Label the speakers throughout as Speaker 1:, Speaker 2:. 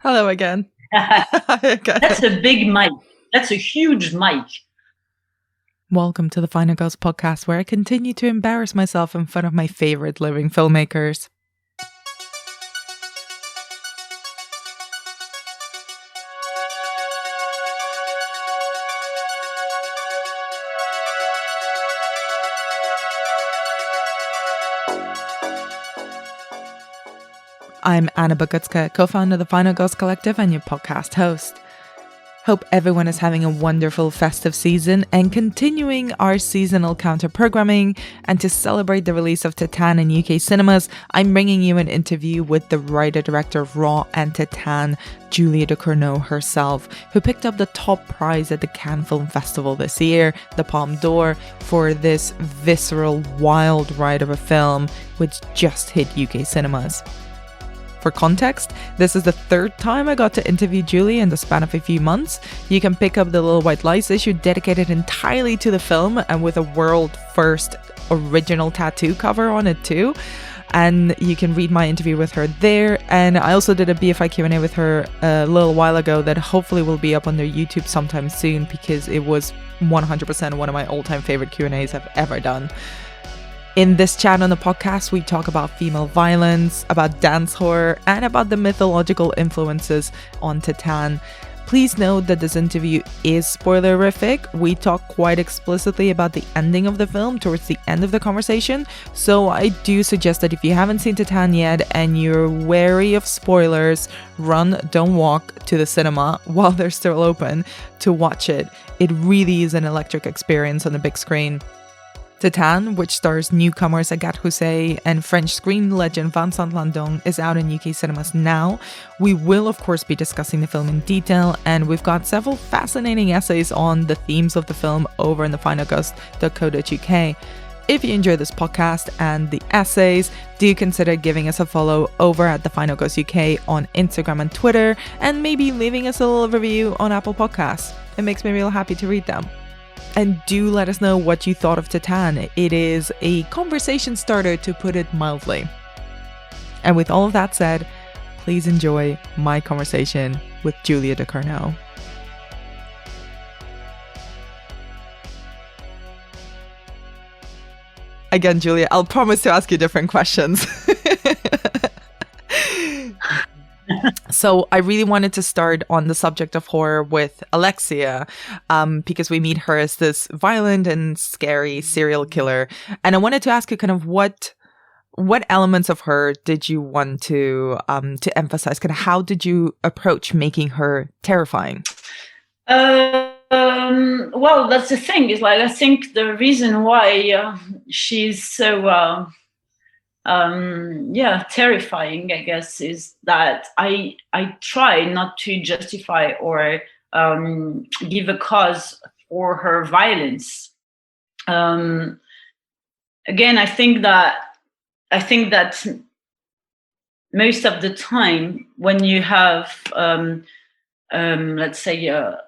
Speaker 1: Hello again.
Speaker 2: That's a big mic. That's a huge mic.
Speaker 1: Welcome to the Final Girls podcast, where I continue to embarrass myself in front of my favorite living filmmakers. I'm Anna Bogutska, co-founder of the Final Girls Collective and your podcast host. Hope everyone is having a wonderful festive season and continuing our seasonal counter-programming. And to celebrate the release of TITANE in UK cinemas, I'm bringing you an interview with the writer-director of Raw and TITANE, Julia Ducournau herself, who picked up the top prize at the Cannes Film Festival this year, the Palme D'Or, for this visceral, wild ride of a film which just hit UK cinemas. For context, this is the third time I got to interview Julie in the span of a few months. You can pick up the Little White Lies issue dedicated entirely to the film and with a world first original tattoo cover on it too. And you can read my interview with her there. And I also did a BFI Q&A with her a little while ago that hopefully will be up on their YouTube sometime soon, because it was 100% one of my all-time favorite Q&As I've ever done. In this chat on the podcast, we talk about female violence, about dance horror, and about the mythological influences on TITANE. Please note that this interview is spoilerific. We talk quite explicitly about the ending of the film towards the end of the conversation, so I do suggest that if you haven't seen TITANE yet and you're wary of spoilers, run, don't walk to the cinema while they're still open to watch it. It really is an electric experience on the big screen. TITANE, which stars newcomers Agathe Roussey and French screen legend Vincent Lindon, is out in UK cinemas now. We will, of course, be discussing the film in detail, and we've got several fascinating essays on the themes of the film over in the finalgirls.co.uk. If you enjoy this podcast and the essays, do consider giving us a follow over at the Final Girls UK on Instagram and Twitter, and maybe leaving us a little review on Apple Podcasts. It makes me real happy to read them. And do let us know what you thought of TITANE. It is a conversation starter, to put it mildly. And with all of that said, please enjoy my conversation with Julia Ducournau. Again, Julia, I'll promise to ask you different questions. So I really wanted to start on the subject of horror with Alexia, because we meet her as this violent and scary serial killer. And I wanted to ask you kind of what elements of her did you want to emphasize? Kind of how did you approach making her terrifying?
Speaker 2: Well, that's the thing. Is like, I think the reason why she's so terrifying, I guess, is that I try not to justify or give a cause for her violence. Again, I think that most of the time when you have, let's say, a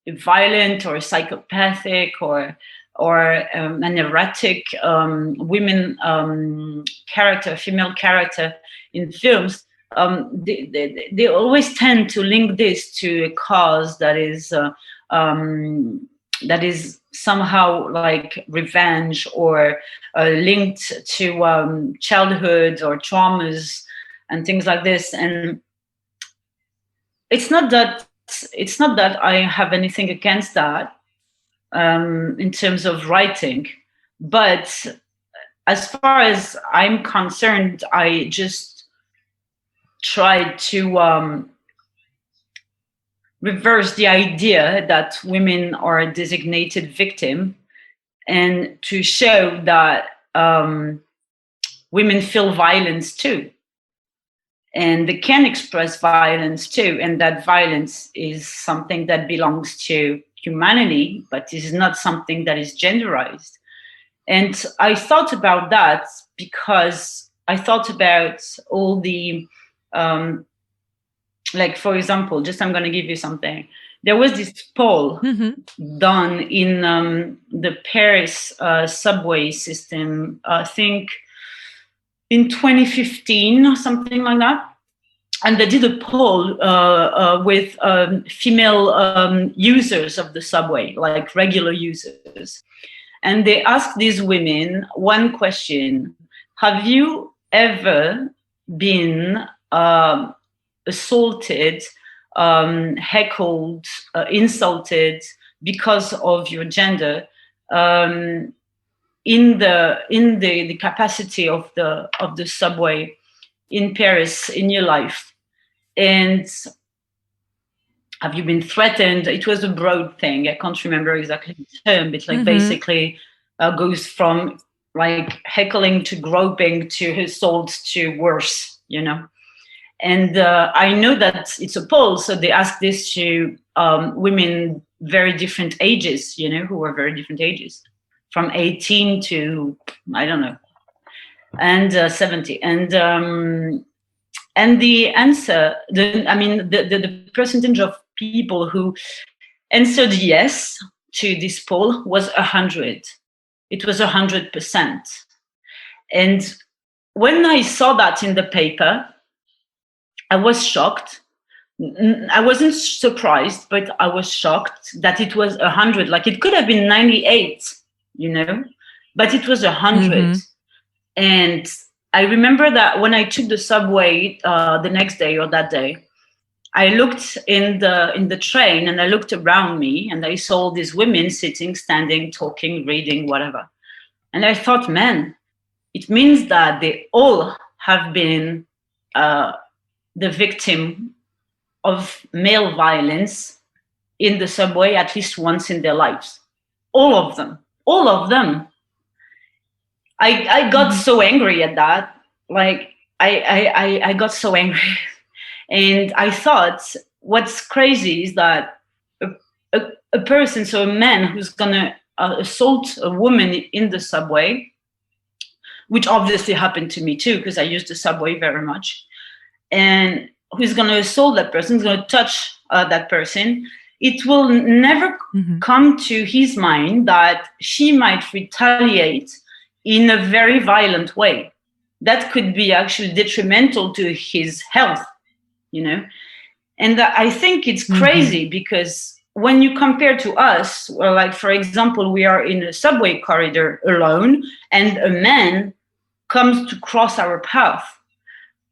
Speaker 2: violent or psychopathic or an erratic female character in films, they always tend to link this to a cause that is somehow like revenge or linked to childhood or traumas and things like this. And it's not that I have anything against that in terms of writing, but as far as I'm concerned, I just tried to reverse the idea that women are a designated victim, and to show that women feel violence too, and they can express violence too, and that violence is something that belongs to humanity, but is not something that is genderized. And I thought about that because I thought about all the, like, for example, just I'm going to give you something. There was this poll done in the Paris subway system, I think in 2015 or something like that. and they did a poll with female users of the subway, like regular users. And they asked these women one question: have you ever been assaulted, heckled, insulted because of your gender in the capacity of the subway in Paris in your life? And have you been threatened? It was a broad thing. I can't remember exactly the term. It's like basically goes from like heckling to groping to assault to worse, you know. And I know that it's a poll, so they asked this to women very different ages, you know, who were very different ages, from 18 to, I don't know, and 70. And the answer, the percentage of people who answered yes to this poll was 100. It was 100%. And when I saw that in the paper, I was shocked. I wasn't surprised, but I was shocked that it was 100. Like it could have been 98, you know, but it was 100. And I remember that when I took the subway the next day or that day, I looked in the train and I looked around me and I saw these women sitting, standing, talking, reading, whatever. And I thought, man, it means that they all have been the victim of male violence in the subway at least once in their lives. All of them. I got so angry at that. Like I got so angry. And I thought, what's crazy is that a person, so a man who's gonna assault a woman in the subway, which obviously happened to me too, because I used the subway very much, and who's gonna assault that person, who's gonna touch that person, it will never come to his mind that she might retaliate in a very violent way. That could be actually detrimental to his health, you know. And I think it's crazy because when you compare to us, well, like, for example, we are in a subway corridor alone and a man comes to cross our path.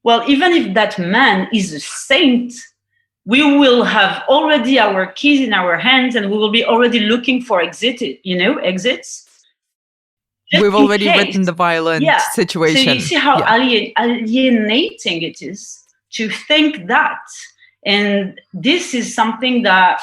Speaker 2: Well, even if that man is a saint, we will have already our keys in our hands and we will be already looking for exits.
Speaker 1: We've already written the violent situation.
Speaker 2: So you see how alienating it is to think that. And this is something that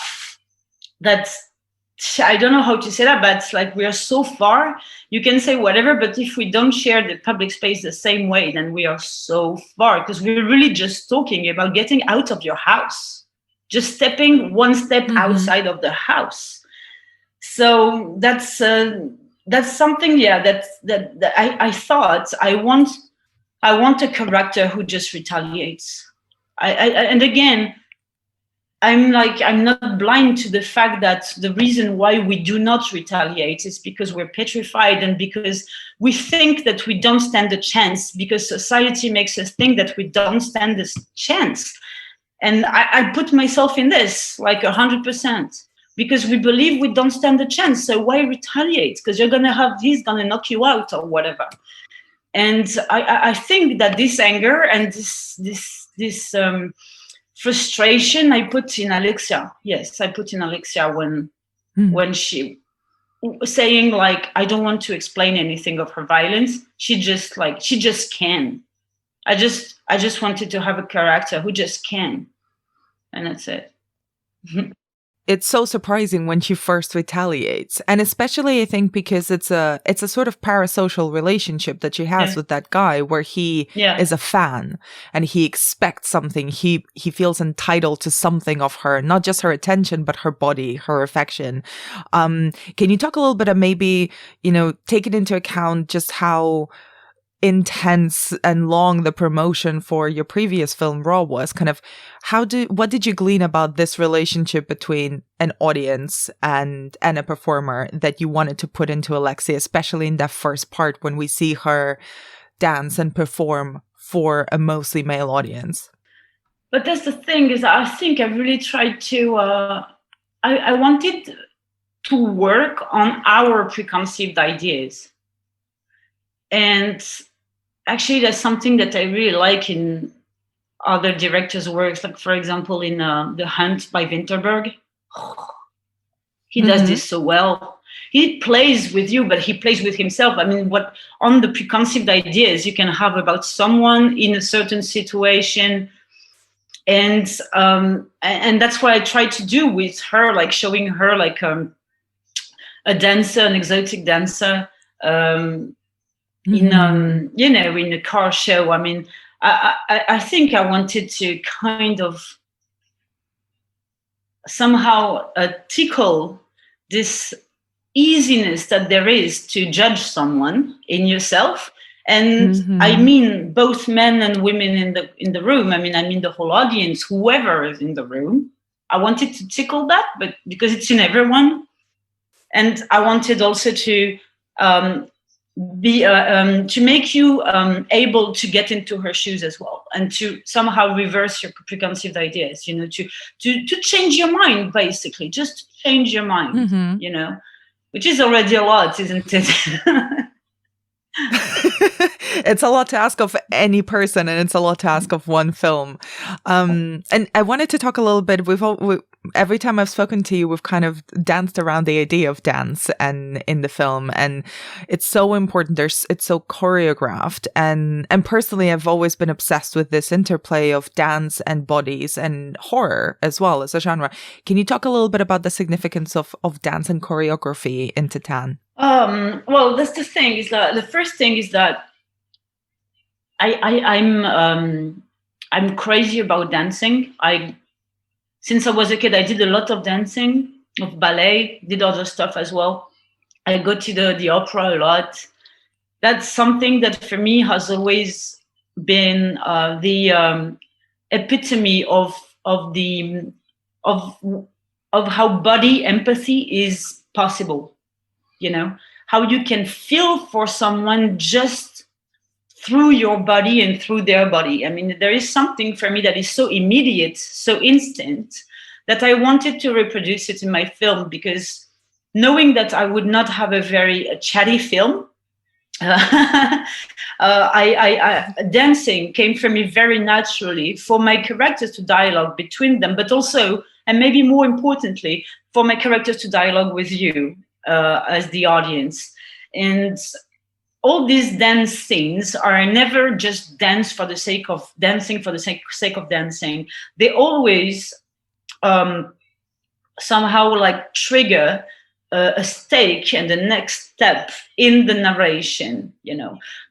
Speaker 2: I don't know how to say that, but it's like we are so far. You can say whatever, but if we don't share the public space the same way, then we are so far, because we're really just talking about getting out of your house, just stepping one step outside of the house. So that's something, that I thought I want a character who just retaliates. And again, I'm not blind to the fact that the reason why we do not retaliate is because we're petrified and because we think that we don't stand a chance, because society makes us think that we don't stand this chance. And I put myself in this, like 100%, because we believe we don't stand a chance. So why retaliate? Because he's gonna knock you out or whatever. And I think that this anger and this frustration I put in Alexia. Yes, I put in Alexia when she saying, like, I don't want to explain anything of her violence. She just can. I just wanted to have a character who just can. And that's it.
Speaker 1: It's so surprising when she first retaliates. And especially, I think, because it's a sort of parasocial relationship that she has with that guy, where he is a fan and he expects something. He feels entitled to something of her, not just her attention, but her body, her affection. Can you talk a little bit of maybe, taking into account just how intense and long the promotion for your previous film Raw was? Kind of what did you glean about this relationship between an audience and a performer that you wanted to put into Alexia, especially in that first part when we see her dance and perform for a mostly male audience?
Speaker 2: But that's the thing is, I think I really tried to. I wanted to work on our preconceived ideas, and actually, that's something that I really like in other directors' works. Like, for example, in The Hunt by Winterberg, he does
Speaker 1: Mm-hmm.
Speaker 2: this so well. He plays with you, but he plays with himself. I mean, what on the preconceived ideas you can have about someone in a certain situation, and that's what I tried to do with her, like showing her like a dancer, an exotic dancer, in
Speaker 1: Mm-hmm.
Speaker 2: in a car show. I mean, I think I wanted to kind of somehow tickle this easiness that there is to judge someone in yourself. And I
Speaker 1: Mm-hmm.
Speaker 2: mean both men and women in the room. I mean the whole audience, whoever is in the room. I wanted to tickle that, but because it's in everyone. And I wanted also um, be to make you able to get into her shoes as well, and to somehow reverse your preconceived ideas. To change your mind, basically, just change your mind.
Speaker 1: Mm-hmm.
Speaker 2: Which is already a lot, isn't it?
Speaker 1: It's a lot to ask of any person, and it's a lot to ask of one film. And I wanted to talk a little bit. Every time I've spoken to you, we've kind of danced around the idea of dance and in the film, and it's so important. It's so choreographed, and personally, I've always been obsessed with this interplay of dance and bodies and horror as well as a genre. Can you talk a little bit about the significance of dance and choreography in Titane?
Speaker 2: Well, that's the thing. Is that the first thing is that I'm crazy about dancing. I Since I was a kid, I did a lot of dancing, of ballet, did other stuff as well. I go to the opera a lot. That's something that for me has always been the epitome of of how body empathy is possible. How you can feel for someone just through your body and through their body. I mean, there is something for me that is so immediate, so instant, that I wanted to reproduce it in my film, because knowing that I would not have a very chatty film, dancing came from me very naturally for my characters to dialogue between them, but also, and maybe more importantly, for my characters to dialogue with you as the audience. And all these dance scenes are never just dance for the sake of dancing, for the sake of dancing. They always somehow like trigger a stake and the next step in the narration.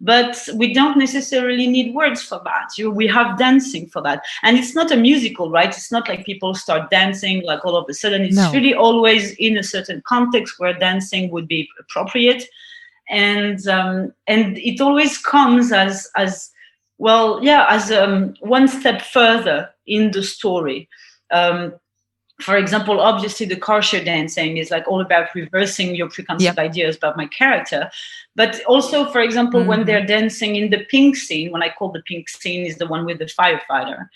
Speaker 2: But we don't necessarily need words for that. We have dancing for that. And it's not a musical, right? It's not like people start dancing like all of a sudden. It's
Speaker 1: No.
Speaker 2: really always in a certain context where dancing would be appropriate. And it always comes as well, yeah, as one step further in the story. For example, obviously the car show dancing is like all about reversing your preconceived
Speaker 1: Yep.
Speaker 2: ideas about my character. But also, for example, when
Speaker 1: Mm-hmm.
Speaker 2: they're dancing in the pink scene, when I call the pink scene is the one with the firefighter,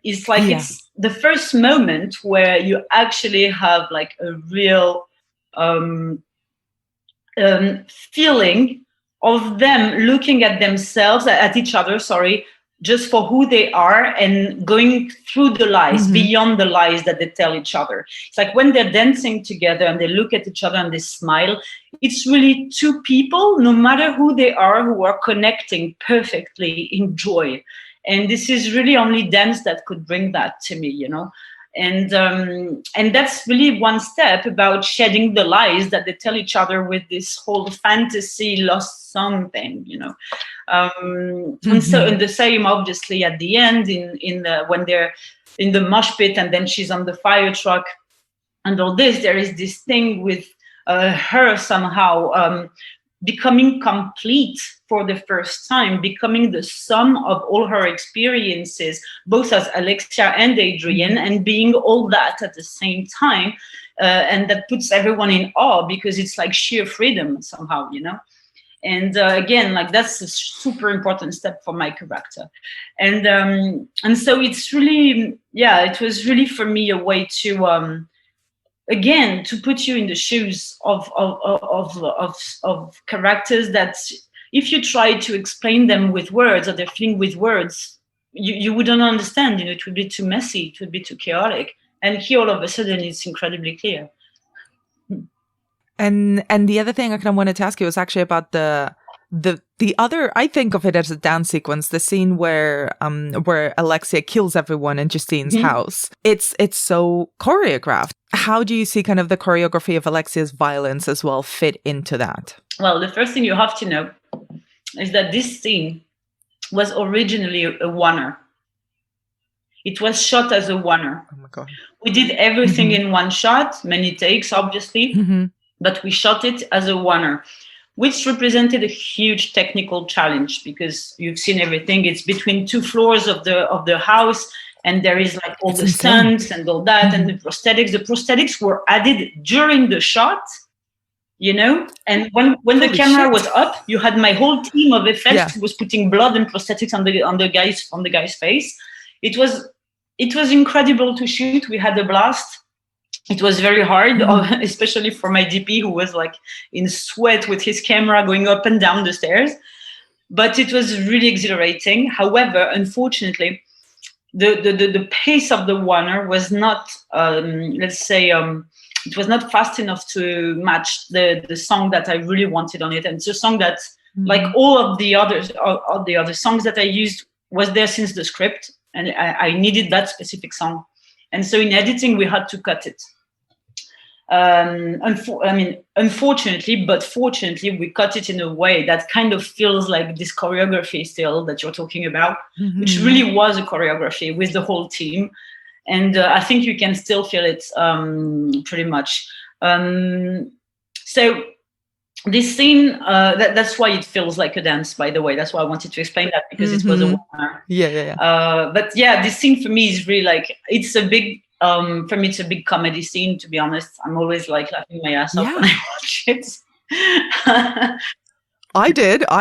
Speaker 2: it's like
Speaker 1: Yeah.
Speaker 2: it's the first moment where you actually have like a real feeling of them looking at themselves, at each other, sorry, just for who they are, and going through the lies,
Speaker 1: Mm-hmm.
Speaker 2: beyond the lies that they tell each other. It's like when they're dancing together and they look at each other and they smile, it's really two people, no matter who they are, who are connecting perfectly in joy. And this is really only dance that could bring that to me. And that's really one step about shedding the lies that they tell each other with this whole fantasy lost something. And so
Speaker 1: Mm-hmm.
Speaker 2: in the same, obviously, at the end, in the when they're in the mosh pit and then she's on the fire truck and all this, there is this thing with her somehow becoming complete for the first time, becoming the sum of all her experiences, both as Alexia and Adrian, and being all that at the same time. And that puts everyone in awe because it's like sheer freedom somehow. And again, like that's a super important step for my character. And so it's really, yeah, it was really for me a way to again to put you in the shoes of characters that if you try to explain them with words or their feeling with words, you wouldn't understand. It would be too messy, it would be too chaotic. And here all of a sudden it's incredibly clear.
Speaker 1: And the other thing I kind of wanted to ask you was actually about the other, I think of it as a dance sequence, the scene where Alexia kills everyone in Justine's house. It's so choreographed. How do you see kind of the choreography of Alexia's violence as well fit into that?
Speaker 2: Well, the first thing you have to know is that this scene was originally a oneer. It was shot as a oneer.
Speaker 1: Oh my God.
Speaker 2: We did everything in one shot, many takes, obviously, but we shot it as a oneer, which represented a huge technical challenge because you've seen everything. It's between two floors of the house, and there is like all the stunts and all that, and the prosthetics. The prosthetics were added during the shot, and when the camera was up, you had my whole team of effects who was putting blood and prosthetics on the guy's face. It was incredible to shoot. We had a blast. It was very hard, especially for my DP, who was like in sweat with his camera going up and down the stairs. But it was really exhilarating. However, unfortunately, the pace of the oneer was not, it was not fast enough to match the song that I really wanted on it. And it's a song that, like all of the other songs that I used, was there since the script, and I needed that specific song. And so in editing, we had to cut it. Unfortunately, but fortunately, we cut it in a way that kind of feels like this choreography still that you're talking about, which really was a choreography with the whole team. And I think you can still feel it pretty much. So this scene, that's why it feels like a dance, by the way. That's why I wanted to explain that, because it was a oneer. But yeah, this scene for me is really like, it's a big, for me, it's a big comedy scene, to be honest. I'm always like laughing my ass off when I watch it.
Speaker 1: I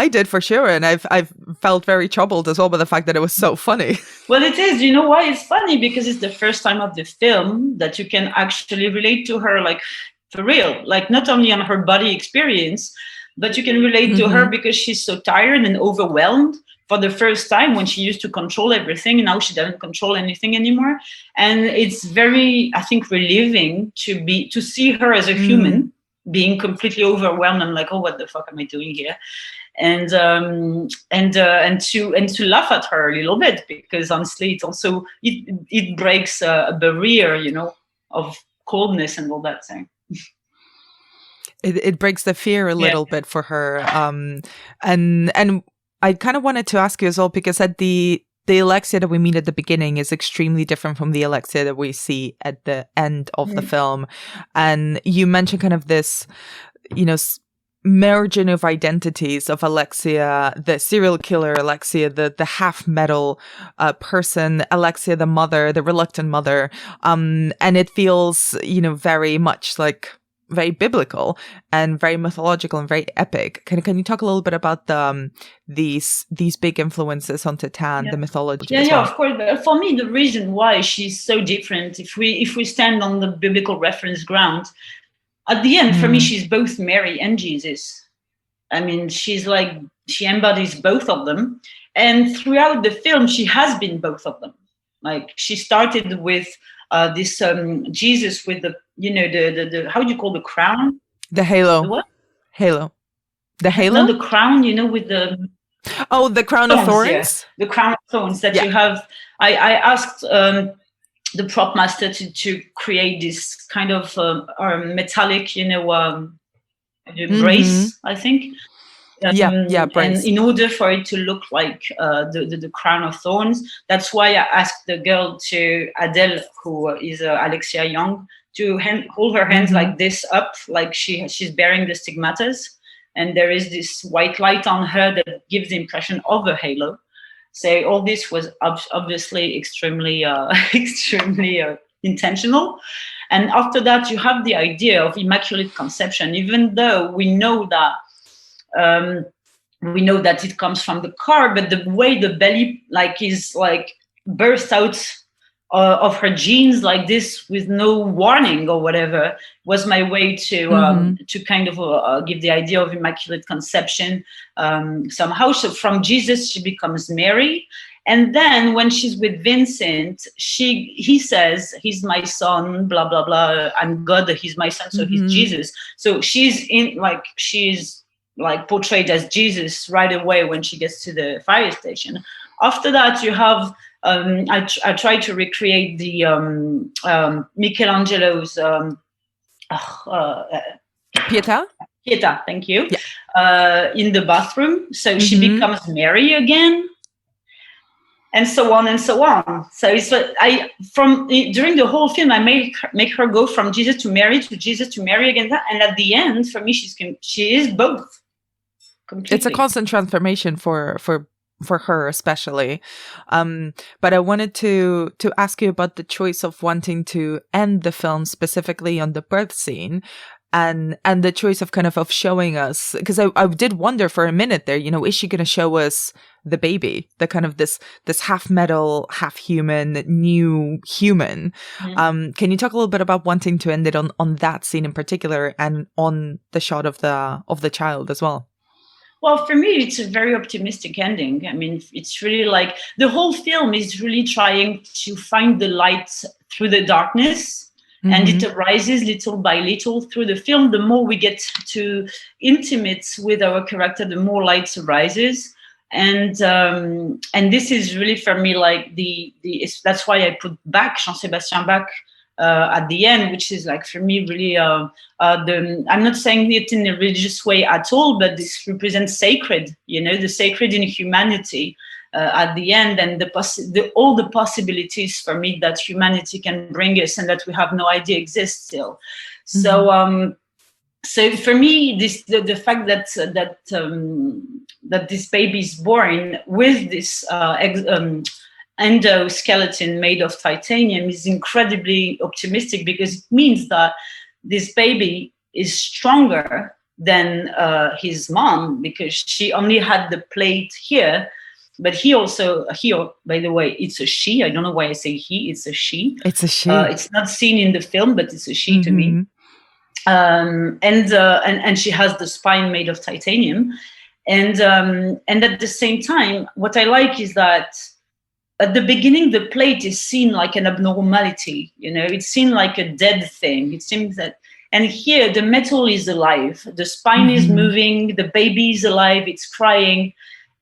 Speaker 1: did for sure. And I've felt very troubled as well by the fact that it was so funny.
Speaker 2: Well, it is. You know why it's funny? Because it's the first time of the film that you can actually relate to her, like, for real, like not only on her body experience, but you can relate to her because she's so tired and overwhelmed for the first time, when she used to control everything. Now she doesn't control anything anymore. And it's very, I think, relieving to see her as a human being completely overwhelmed and like, oh, what the fuck am I doing here? And to laugh at her a little bit, because honestly, it also it breaks a barrier, of coldness and all that thing.
Speaker 1: It breaks the fear a little bit for her. And I kind of wanted to ask you as well, because at the Alexia that we meet at the beginning is extremely different from the Alexia that we see at the end of the film. And you mentioned kind of this, merging of identities of Alexia, the serial killer, Alexia, the half metal person, Alexia, the mother, the reluctant mother. And it feels, very much like very biblical and very mythological and very epic. Can you talk a little bit about these big influences on TITANE, the mythology?
Speaker 2: Yeah, of course. But for me, the reason why she's so different, if we stand on the biblical reference ground, at the end, for me, she's both Mary and Jesus. I mean, she embodies both of them, and throughout the film, she has been both of them. Like, she started with this Jesus with the the how do you call the crown?
Speaker 1: The halo.
Speaker 2: The what?
Speaker 1: Halo. The halo?
Speaker 2: No, the crown, with the...
Speaker 1: Oh, the crown of thorns?
Speaker 2: Yeah. The crown of thorns that you have. I asked the prop master to create this kind of metallic, brace, I think.
Speaker 1: Brace.
Speaker 2: And in order for it to look like the crown of thorns, that's why I asked the girl Adele, who is Alexia Young, to hold her hands like this up, like she's bearing the stigmatas, and there is this white light on her that gives the impression of a halo. So all this was obviously extremely intentional. And after that, you have the idea of Immaculate Conception, even though we know that We know that it comes from the car, but the way the belly is burst out of her jeans like this with no warning or whatever was my way to kind of give the idea of Immaculate Conception somehow. So from Jesus, she becomes Mary. And then when she's with Vincent, he says, he's my son, blah, blah, blah. I'm God, he's my son, so he's Jesus. So she's portrayed as Jesus right away when she gets to the fire station. After that, you have, I tried to recreate the Michelangelo's
Speaker 1: Pietà?
Speaker 2: Pietà, thank you, in the bathroom. So she becomes Mary again. And so on and so on. So it's during the whole film, I make her go from Jesus to Mary again, and at the end, for me, she is both. Completely.
Speaker 1: It's a constant transformation for her, especially. But I wanted to ask you about the choice of wanting to end the film specifically on the birth scene. And the choice of kind of showing us, because I did wonder for a minute there, is she going to show us the baby, the kind of this half metal, half human, new human? Can you talk a little bit about wanting to end it on that scene in particular and on the shot of the child as well?
Speaker 2: Well, for me, it's a very optimistic ending. I mean, it's really like the whole film is really trying to find the light through the darkness. And it arises little by little through the film. The more we get to intimate with our character, the more light arises. And this is really for me like that's why I put Jean-Sébastien Bach at the end, which is like for me really I'm not saying it in a religious way at all, but this represents sacred, the sacred in humanity. At the end, and all the possibilities for me that humanity can bring us and that we have no idea exist still. So for me, the fact that this baby is born with this endoskeleton made of titanium is incredibly optimistic, because it means that this baby is stronger than his mom, because she only had the plate here. But he, by the way, it's a she. I don't know why I say he. It's a she.
Speaker 1: It's a she.
Speaker 2: It's not seen in the film, but it's a she to me. And she has the spine made of titanium. And at the same time, what I like is that at the beginning, the plate is seen like an abnormality. It's seen like a dead thing. It seems that. And here, the metal is alive. The spine is moving. The baby is alive. It's crying.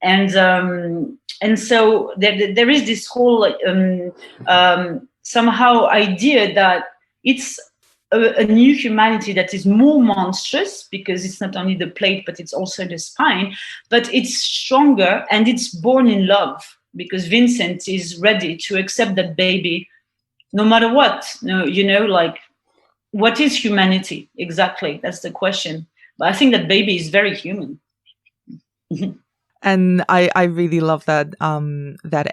Speaker 2: And so there is this whole somehow idea that it's a new humanity that is more monstrous, because it's not only the plate, but it's also the spine, but it's stronger and it's born in love, because Vincent is ready to accept that baby no matter what. What is humanity? Exactly. That's the question. But I think that baby is very human.
Speaker 1: And I really love that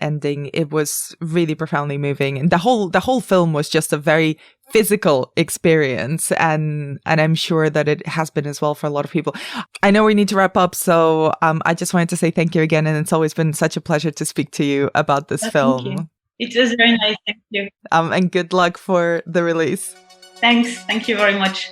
Speaker 1: ending. It was really profoundly moving, and the whole film was just a very physical experience, and I'm sure that it has been as well for a lot of people. I know we need to wrap up, so I just wanted to say thank you again, and it's always been such a pleasure to speak to you about this film.
Speaker 2: Thank you. It was very nice. Thank you.
Speaker 1: And good luck for the release.
Speaker 2: Thanks. Thank you very much.